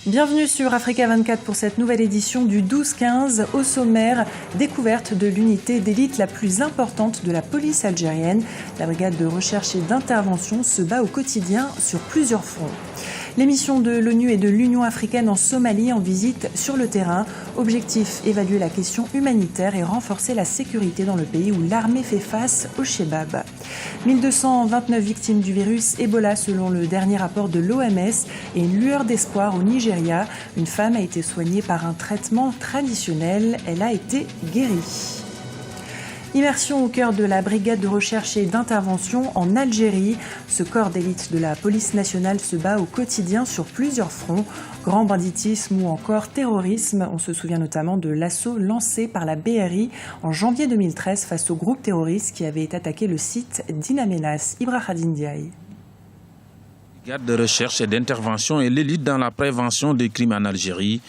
Bienvenue sur Africa 24 pour cette nouvelle édition du 12-15. Au sommaire, découverte de l'unité d'élite la plus importante de la police algérienne. La brigade de recherche et d'intervention se bat au quotidien sur plusieurs fronts. Les missions de l'ONU et de l'Union africaine en Somalie en visite sur le terrain. Objectif, évaluer la question humanitaire et renforcer la sécurité dans le pays où l'armée fait face au Shebab. 1229 victimes du virus Ebola selon le dernier rapport de l'OMS et une lueur d'espoir au Nigeria. Une femme a été soignée par un traitement traditionnel. Elle a été guérie. Immersion au cœur de la brigade de recherche et d'intervention en Algérie. Ce corps d'élite de la police nationale se bat au quotidien sur plusieurs fronts. Grand banditisme ou encore terrorisme. On se souvient notamment de l'assaut lancé par la BRI en janvier 2013 face au groupe terroriste qui avait attaqué le site d'In Amenas. Ibrahim Ndiaye. La brigade de recherche et d'intervention est l'élite dans la prévention des crimes en Algérie.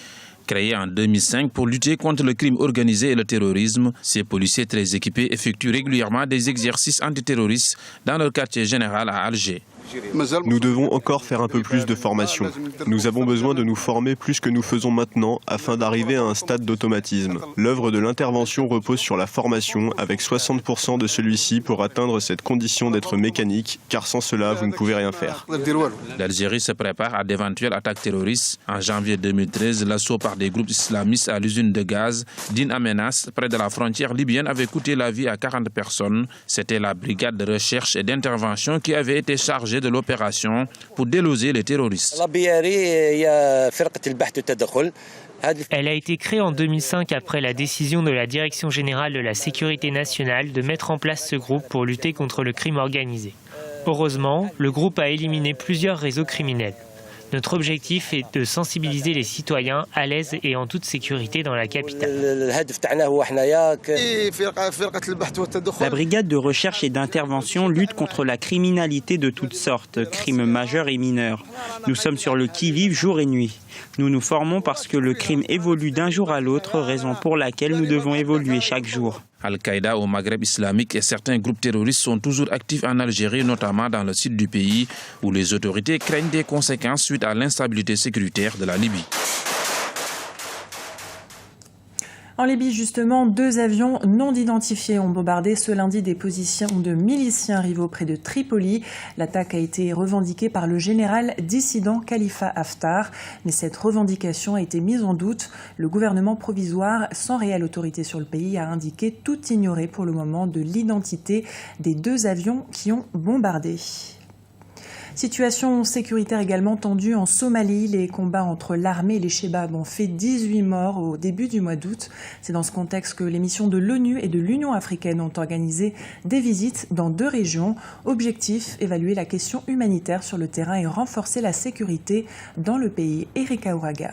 Créée en 2005 pour lutter contre le crime organisé et le terrorisme, ces policiers très équipés effectuent régulièrement des exercices antiterroristes dans leur quartier général à Alger. Nous devons encore faire un peu plus de formation. Nous avons besoin de nous former plus que nous faisons maintenant afin d'arriver à un stade d'automatisme. L'œuvre de l'intervention repose sur la formation avec 60% de celui-ci pour atteindre cette condition d'être mécanique, car sans cela, vous ne pouvez rien faire. L'Algérie se prépare à d'éventuelles attaques terroristes. En janvier 2013, l'assaut par des groupes islamistes à l'usine de gaz d'In Amenas, près de la frontière libyenne, avait coûté la vie à 40 personnes. C'était la brigade de recherche et d'intervention qui avait été chargée de l'opération pour déloger les terroristes. Elle a été créée en 2005 après la décision de la Direction générale de la sécurité nationale de mettre en place ce groupe pour lutter contre le crime organisé. Heureusement, le groupe a éliminé plusieurs réseaux criminels. Notre objectif est de sensibiliser les citoyens à l'aise et en toute sécurité dans la capitale. La brigade de recherche et d'intervention lutte contre la criminalité de toutes sortes, crimes majeurs et mineurs. Nous sommes sur le qui-vive jour et nuit. Nous nous formons parce que le crime évolue d'un jour à l'autre, raison pour laquelle nous devons évoluer chaque jour. Al-Qaïda au Maghreb islamique et certains groupes terroristes sont toujours actifs en Algérie, notamment dans le sud du pays, où les autorités craignent des conséquences suite à l'instabilité sécuritaire de la Libye. En Libye, justement, 2 avions non identifiés ont bombardé ce lundi des positions de miliciens rivaux près de Tripoli. L'attaque a été revendiquée par le général dissident Khalifa Haftar, mais cette revendication a été mise en doute. Le gouvernement provisoire, sans réelle autorité sur le pays, a indiqué tout ignorer pour le moment de l'identité des 2 avions qui ont bombardé. Situation sécuritaire également tendue en Somalie. Les combats entre l'armée et les Shebab ont fait 18 morts au début du mois d'août. C'est dans ce contexte que les missions de l'ONU et de l'Union africaine ont organisé des visites dans 2 régions. Objectif, évaluer la question humanitaire sur le terrain et renforcer la sécurité dans le pays. Erika Ouraga.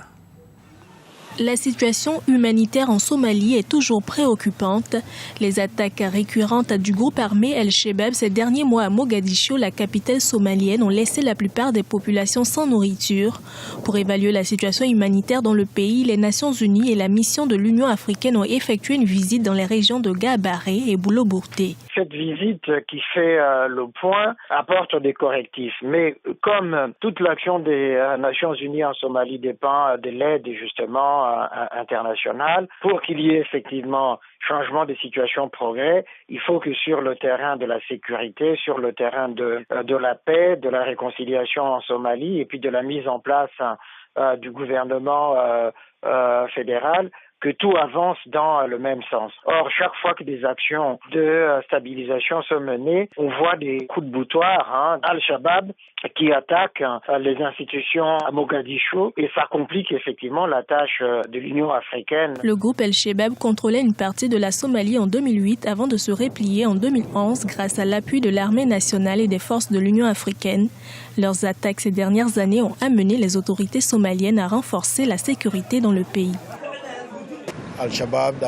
La situation humanitaire en Somalie est toujours préoccupante. Les attaques récurrentes du groupe armé El-Shebab ces derniers mois à Mogadiscio, la capitale somalienne, ont laissé la plupart des populations sans nourriture. Pour évaluer la situation humanitaire dans le pays, les Nations Unies et la mission de l'Union africaine ont effectué une visite dans les régions de Gabaré et Boulobourté. Cette visite qui fait le point apporte des correctifs. Mais comme toute l'action des Nations Unies en Somalie dépend de l'aide justement internationale, pour qu'il y ait effectivement changement de situation, progrès, il faut que sur le terrain de la sécurité, sur le terrain de la paix, de la réconciliation en Somalie et puis de la mise en place du gouvernement fédéral, que tout avance dans le même sens. Or, chaque fois que des actions de stabilisation sont menées, on voit des coups de boutoir, Al-Shabaab qui attaque les institutions à Mogadiscio et ça complique effectivement la tâche de l'Union africaine. Le groupe El-Shebab contrôlait une partie de la Somalie en 2008 avant de se replier en 2011 grâce à l'appui de l'armée nationale et des forces de l'Union africaine. Leurs attaques ces dernières années ont amené les autorités somaliennes à renforcer la sécurité dans le pays. Al-Shabaab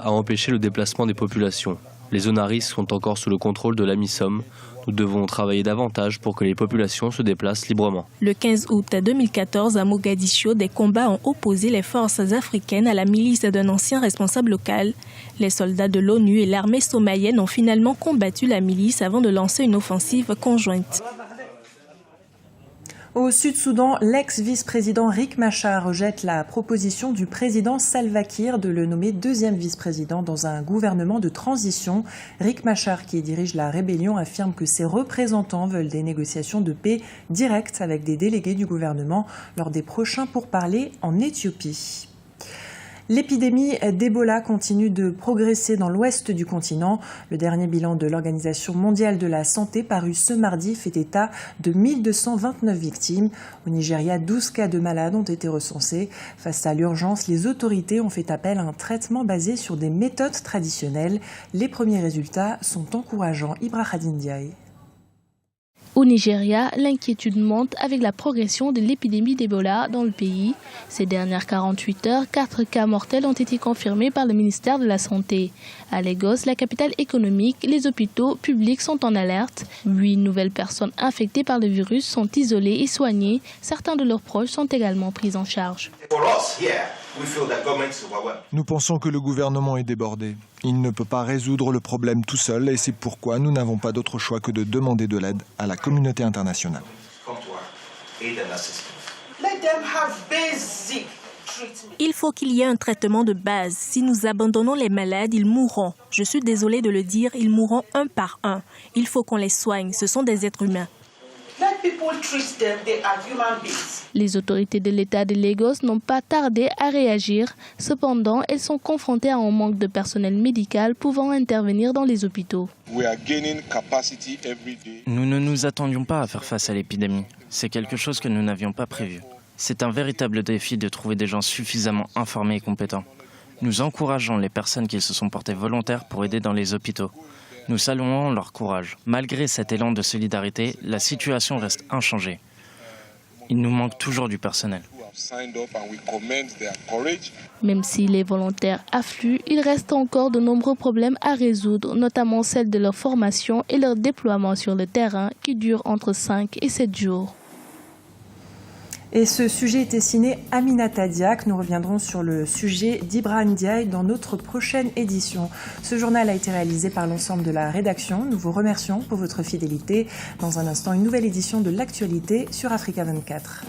a empêché le déplacement des populations. Les zones à risque sont encore sous le contrôle de l'AMISOM. Nous devons travailler davantage pour que les populations se déplacent librement. Le 15 août 2014, à Mogadiscio, des combats ont opposé les forces africaines à la milice d'un ancien responsable local. Les soldats de l'ONU et l'armée somalienne ont finalement combattu la milice avant de lancer une offensive conjointe. Au Sud-Soudan, l'ex-vice-président Riek Machar rejette la proposition du président Salva Kiir de le nommer deuxième vice-président dans un gouvernement de transition. Riek Machar, qui dirige la rébellion, affirme que ses représentants veulent des négociations de paix directes avec des délégués du gouvernement lors des prochains pourparlers en Éthiopie. L'épidémie d'Ebola continue de progresser dans l'ouest du continent. Le dernier bilan de l'Organisation mondiale de la santé paru ce mardi fait état de 1229 victimes. Au Nigeria, 12 cas de malades ont été recensés. Face à l'urgence, les autorités ont fait appel à un traitement basé sur des méthodes traditionnelles. Les premiers résultats sont encourageants. Ibrahim Ndiaye. Au Nigeria, l'inquiétude monte avec la progression de l'épidémie d'Ebola dans le pays. Ces dernières 48 heures, 4 cas mortels ont été confirmés par le ministère de la Santé. À Lagos, la capitale économique, les hôpitaux publics sont en alerte. 8 nouvelles personnes infectées par le virus sont isolées et soignées. Certains de leurs proches sont également pris en charge. Nous pensons que le gouvernement est débordé. Il ne peut pas résoudre le problème tout seul et c'est pourquoi nous n'avons pas d'autre choix que de demander de l'aide à la communauté internationale. Il faut qu'il y ait un traitement de base. Si nous abandonnons les malades, ils mourront. Je suis désolée de le dire, ils mourront un par un. Il faut qu'on les soigne, ce sont des êtres humains. Les autorités de l'État de Lagos n'ont pas tardé à réagir. Cependant, elles sont confrontées à un manque de personnel médical pouvant intervenir dans les hôpitaux. Nous ne nous attendions pas à faire face à l'épidémie. C'est quelque chose que nous n'avions pas prévu. C'est un véritable défi de trouver des gens suffisamment informés et compétents. Nous encourageons les personnes qui se sont portées volontaires pour aider dans les hôpitaux. Nous saluons leur courage. Malgré cet élan de solidarité, la situation reste inchangée. Il nous manque toujours du personnel. Même si les volontaires affluent, il reste encore de nombreux problèmes à résoudre, notamment celle de leur formation et leur déploiement sur le terrain qui dure entre 5 et 7 jours. Et ce sujet était signé Aminata Diak. Nous reviendrons sur le sujet d'Ibrahim Ndiaye dans notre prochaine édition. Ce journal a été réalisé par l'ensemble de la rédaction. Nous vous remercions pour votre fidélité. Dans un instant, une nouvelle édition de l'actualité sur Africa 24.